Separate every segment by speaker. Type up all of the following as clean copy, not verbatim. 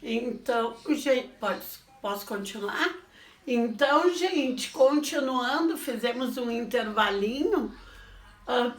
Speaker 1: Então, gente, posso continuar? Então, gente, continuando, fizemos um intervalinho.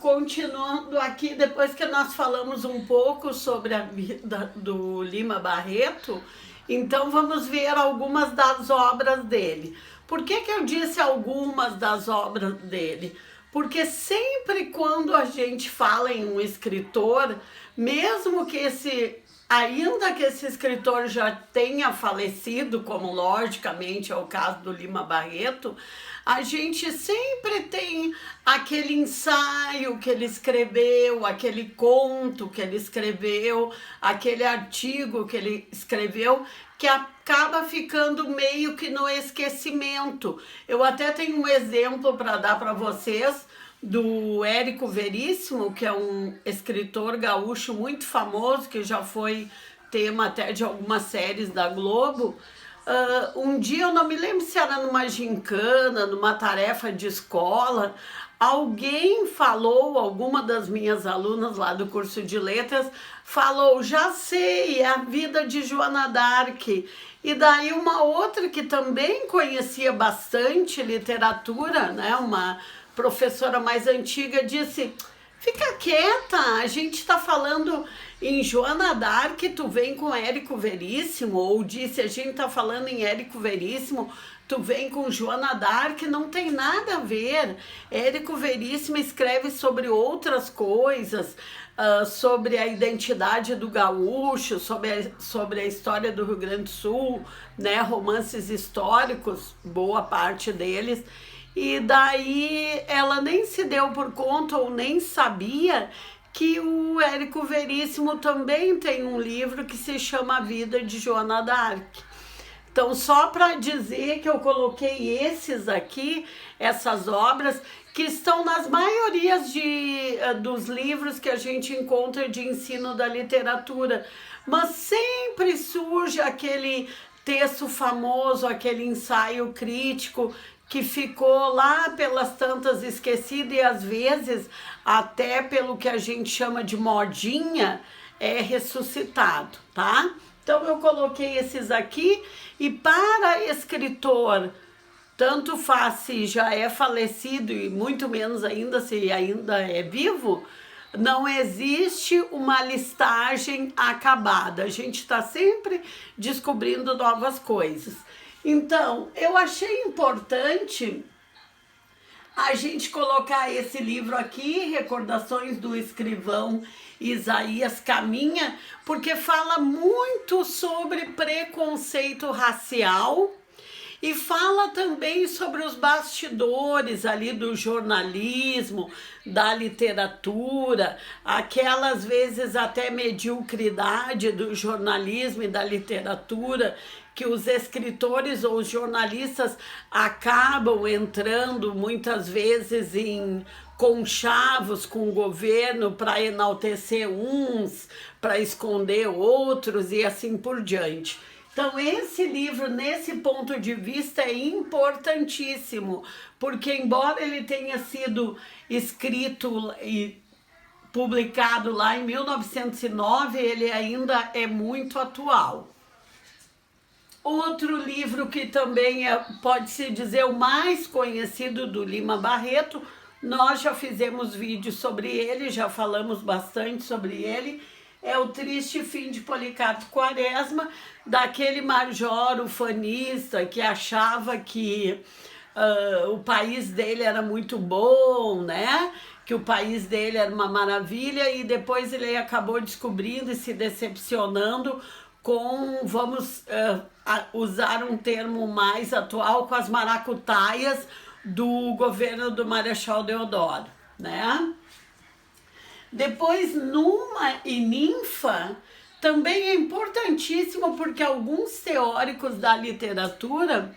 Speaker 1: Continuando aqui, depois que nós falamos um pouco sobre a vida do Lima Barreto, então vamos ver algumas das obras dele. Por que que eu disse algumas das obras dele? Porque sempre quando a gente fala em um escritor, mesmo que ainda que esse escritor já tenha falecido, como logicamente é o caso do Lima Barreto, a gente sempre tem aquele ensaio que ele escreveu, aquele conto que ele escreveu, aquele artigo que ele escreveu, que acaba ficando meio que no esquecimento. Eu até tenho um exemplo para dar para vocês do Érico Veríssimo, que é um escritor gaúcho muito famoso, que já foi tema até de algumas séries da Globo. Um dia, eu não me lembro se era numa gincana, numa tarefa de escola, alguém falou, alguma das minhas alunas lá do curso de letras, falou, já sei, é a vida de Joana d'Arc. E daí uma outra que também conhecia bastante literatura, né, uma professora mais antiga, disse, fica quieta, a gente está falando em Joana d'Arc, tu vem com Érico Veríssimo, ou disse, a gente tá falando em Érico Veríssimo, tu vem com Joana d'Arc, não tem nada a ver. Érico Veríssimo escreve sobre outras coisas, sobre a identidade do gaúcho, sobre a história do Rio Grande do Sul, né, romances históricos, boa parte deles. E daí ela nem se deu por conta ou nem sabia que o Érico Veríssimo também tem um livro que se chama A Vida de Joana d'Arc. Então, só para dizer que eu coloquei esses aqui, essas obras, que estão nas maiorias dos livros que a gente encontra de ensino da literatura, mas sempre surge aquele texto famoso, aquele ensaio crítico que ficou lá pelas tantas esquecido e às vezes até pelo que a gente chama de modinha é ressuscitado, tá? Então eu coloquei esses aqui e para escritor, tanto faz se já é falecido e muito menos ainda se ainda é vivo, não existe uma listagem acabada. A gente está sempre descobrindo novas coisas. Então, eu achei importante a gente colocar esse livro aqui, Recordações do Escrivão Isaías Caminha, porque fala muito sobre preconceito racial e fala também sobre os bastidores ali do jornalismo, da literatura, aquelas vezes até mediocridade do jornalismo e da literatura, que os escritores ou os jornalistas acabam entrando muitas vezes em conchavos com o governo para enaltecer uns, para esconder outros e assim por diante. Então, esse livro, nesse ponto de vista, é importantíssimo, porque embora ele tenha sido escrito e publicado lá em 1909, ele ainda é muito atual. Outro livro que também pode-se dizer o mais conhecido do Lima Barreto, nós já fizemos vídeo sobre ele, já falamos bastante sobre ele, é O Triste Fim de Policarpo Quaresma, daquele major ufanista que achava que o país dele era muito bom, né? Que o país dele era uma maravilha e depois ele acabou descobrindo e se decepcionando com, vamos usar um termo mais atual, com as maracutaias do governo do Marechal Deodoro, né? Depois, Numa e Ninfa, também é importantíssimo porque alguns teóricos da literatura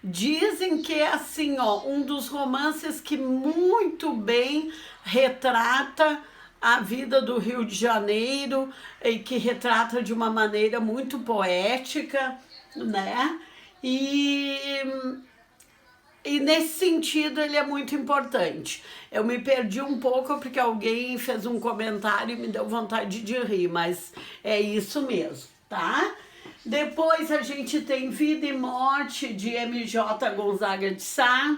Speaker 1: dizem que é assim, ó, um dos romances que muito bem retrata a vida do Rio de Janeiro e que retrata de uma maneira muito poética, né? E nesse sentido ele é muito importante. Eu me perdi um pouco porque alguém fez um comentário e me deu vontade de rir, mas é isso mesmo, tá? Depois a gente tem Vida e Morte, de M.J. Gonzaga de Sá.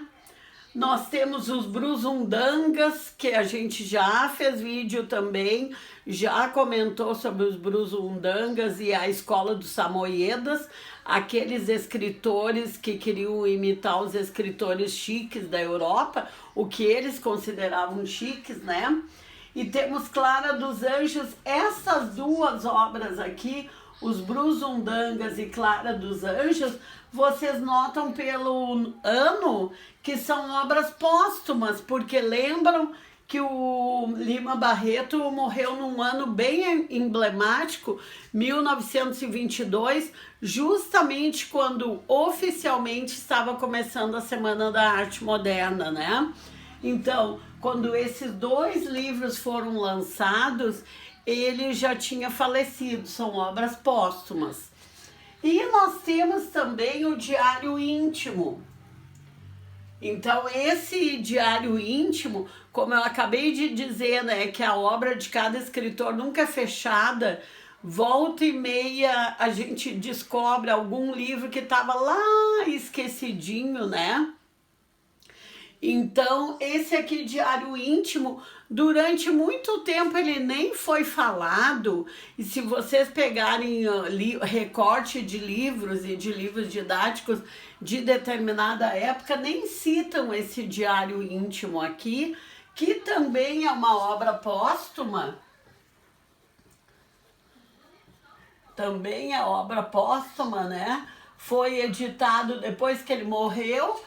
Speaker 1: Nós temos os Brusundangas, que a gente já fez vídeo também, já comentou sobre os Brusundangas e a Escola dos Samoiedas, aqueles escritores que queriam imitar os escritores chiques da Europa, o que eles consideravam chiques, né? E temos Clara dos Anjos. Essas duas obras aqui, os Brusundangas e Clara dos Anjos, vocês notam pelo ano que são obras póstumas, porque lembram que o Lima Barreto morreu num ano bem emblemático, 1922, justamente quando oficialmente estava começando a Semana da Arte Moderna, né? Então, quando esses dois livros foram lançados, ele já tinha falecido, são obras póstumas. E nós temos também o Diário Íntimo. Então, esse Diário Íntimo, como eu acabei de dizer, né, que a obra de cada escritor nunca é fechada, volta e meia a gente descobre algum livro que estava lá esquecidinho, né? Então, esse aqui, Diário Íntimo, durante muito tempo ele nem foi falado, e se vocês pegarem recorte de livros e de livros didáticos de determinada época, nem citam esse Diário Íntimo aqui, que também é uma obra póstuma. Também é obra póstuma, né? Foi editado depois que ele morreu,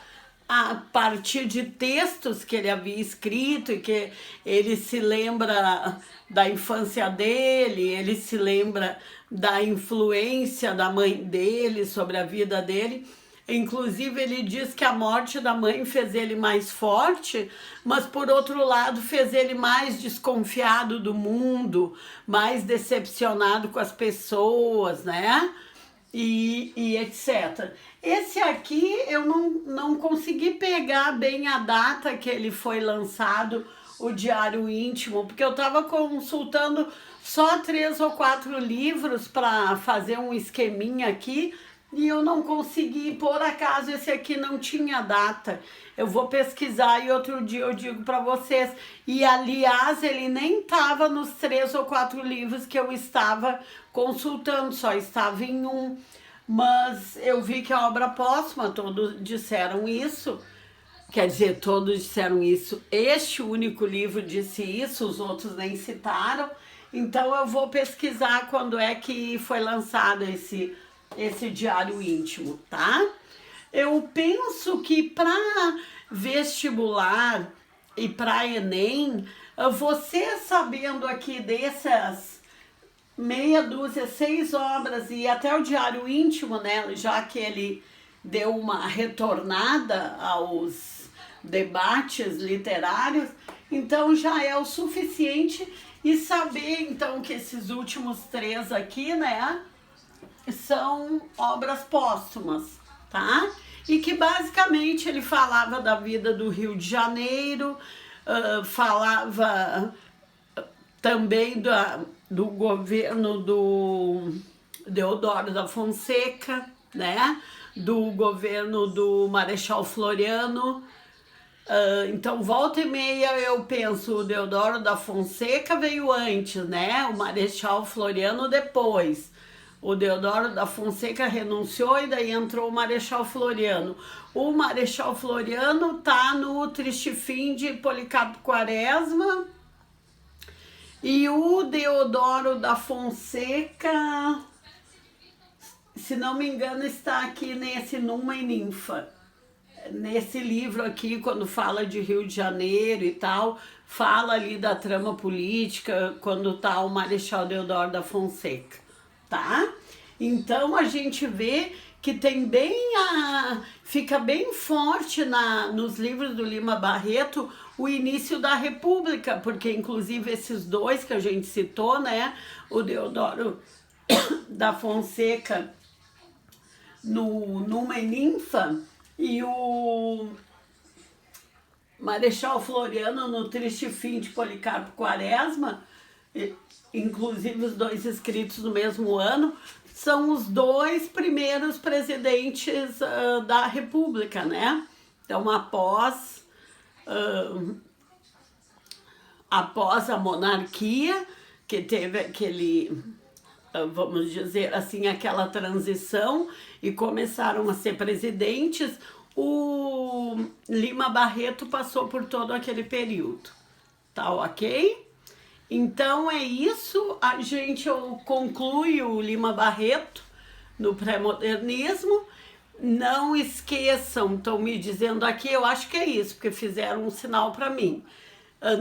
Speaker 1: a partir de textos que ele havia escrito e que ele se lembra da infância dele, ele se lembra da influência da mãe dele sobre a vida dele. Inclusive, ele diz que a morte da mãe fez ele mais forte, mas, por outro lado, fez ele mais desconfiado do mundo, mais decepcionado com as pessoas, né? E etc. Esse aqui eu não consegui pegar bem a data que ele foi lançado, o Diário Íntimo, porque eu estava consultando só 3 ou 4 livros para fazer um esqueminha aqui e eu não consegui. Por acaso esse aqui não tinha data. Eu vou pesquisar e outro dia eu digo para vocês. E aliás, ele nem estava nos 3 ou 4 livros que eu estava consultando, só estava em um. Mas eu vi que a obra póstuma, todos disseram isso. Quer dizer, todos disseram isso. Este único livro disse isso, os outros nem citaram. Então eu vou pesquisar quando é que foi lançado esse Diário Íntimo, tá? Eu penso que para vestibular e para Enem, você sabendo aqui dessas meia dúzia, 6 obras e até o Diário Íntimo, né, já que ele deu uma retornada aos debates literários, então já é o suficiente. E saber então que esses últimos 3 aqui, né, são obras póstumas, tá? E que basicamente ele falava da vida do Rio de Janeiro, falava também do governo do Deodoro da Fonseca, né? Do governo do Marechal Floriano. Então, volta e meia eu penso, o Deodoro da Fonseca veio antes, né? O Marechal Floriano depois. O Deodoro da Fonseca renunciou e daí entrou o Marechal Floriano. O Marechal Floriano tá no Triste Fim de Policarpo Quaresma. E o Deodoro da Fonseca, se não me engano, está aqui nesse Numa e Ninfa. Nesse livro aqui, quando fala de Rio de Janeiro e tal, fala ali da trama política, quando tá o Marechal Deodoro da Fonseca, tá? Então a gente vê que tem fica bem forte nos livros do Lima Barreto o início da República, porque inclusive esses 2 que a gente citou, né, o Deodoro da Fonseca no Numa e Ninfa e o Marechal Floriano no Triste Fim de Policarpo Quaresma, inclusive os 2 escritos no mesmo ano, são os 2 primeiros presidentes da República, né? Então, após a monarquia, que teve aquele, vamos dizer assim, aquela transição e começaram a ser presidentes, o Lima Barreto passou por todo aquele período, tá ok? Então é isso, eu conclui o Lima Barreto no pré-modernismo. Não esqueçam, estão me dizendo aqui, eu acho que é isso, porque fizeram um sinal para mim.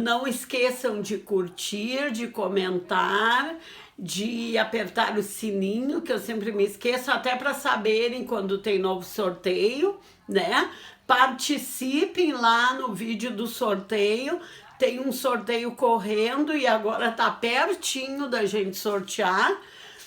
Speaker 1: Não esqueçam de curtir, de comentar, de apertar o sininho, que eu sempre me esqueço, até para saberem quando tem novo sorteio, né? Participem lá no vídeo do sorteio, tem um sorteio correndo e agora tá pertinho da gente sortear,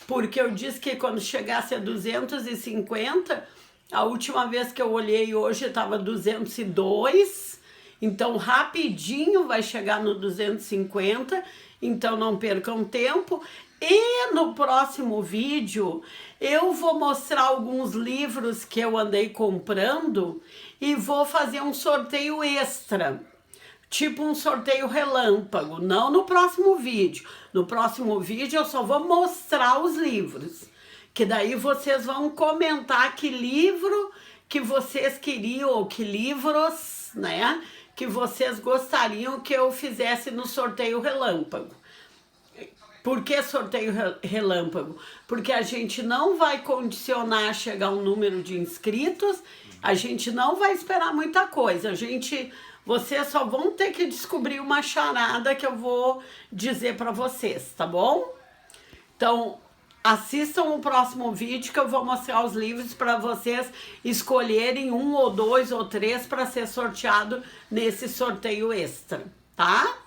Speaker 1: porque eu disse que quando chegasse a 250, a última vez que eu olhei hoje estava 202, então rapidinho vai chegar no 250, então não percam tempo. E no próximo vídeo eu vou mostrar alguns livros que eu andei comprando e vou fazer um sorteio extra, tipo um sorteio relâmpago, não no próximo vídeo. No próximo vídeo eu só vou mostrar os livros, que daí vocês vão comentar que livro que vocês queriam, ou que livros, né, que vocês gostariam que eu fizesse no sorteio relâmpago. Por que sorteio relâmpago? Porque a gente não vai condicionar a chegar um número de inscritos, a gente não vai esperar muita coisa, vocês só vão ter que descobrir uma charada que eu vou dizer para vocês, tá bom? Então, assistam o próximo vídeo que eu vou mostrar os livros para vocês escolherem 1 ou 2 ou 3 para ser sorteado nesse sorteio extra, tá?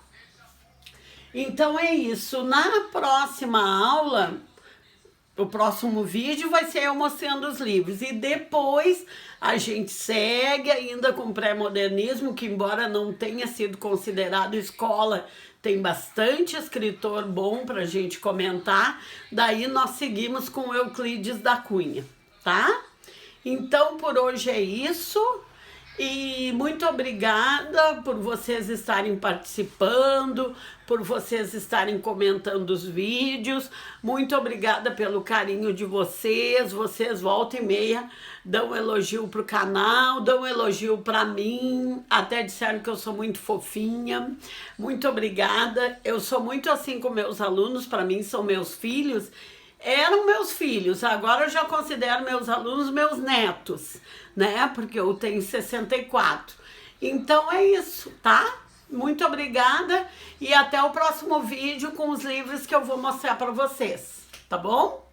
Speaker 1: Então é isso. Na próxima aula, o próximo vídeo vai ser eu mostrando os livros. E depois a gente segue ainda com o pré-modernismo, que embora não tenha sido considerado escola, tem bastante escritor bom pra gente comentar. Daí nós seguimos com Euclides da Cunha, tá? Então por hoje é isso. E muito obrigada por vocês estarem participando, por vocês estarem comentando os vídeos. Muito obrigada pelo carinho de vocês. Vocês volta e meia dão elogio pro canal, dão elogio para mim. Até disseram que eu sou muito fofinha. Muito obrigada. Eu sou muito assim com meus alunos, para mim são meus filhos. Eram meus filhos, agora eu já considero meus alunos meus netos, né? Porque eu tenho 64. Então é isso, tá? Muito obrigada e até o próximo vídeo com os livros que eu vou mostrar para vocês, tá bom?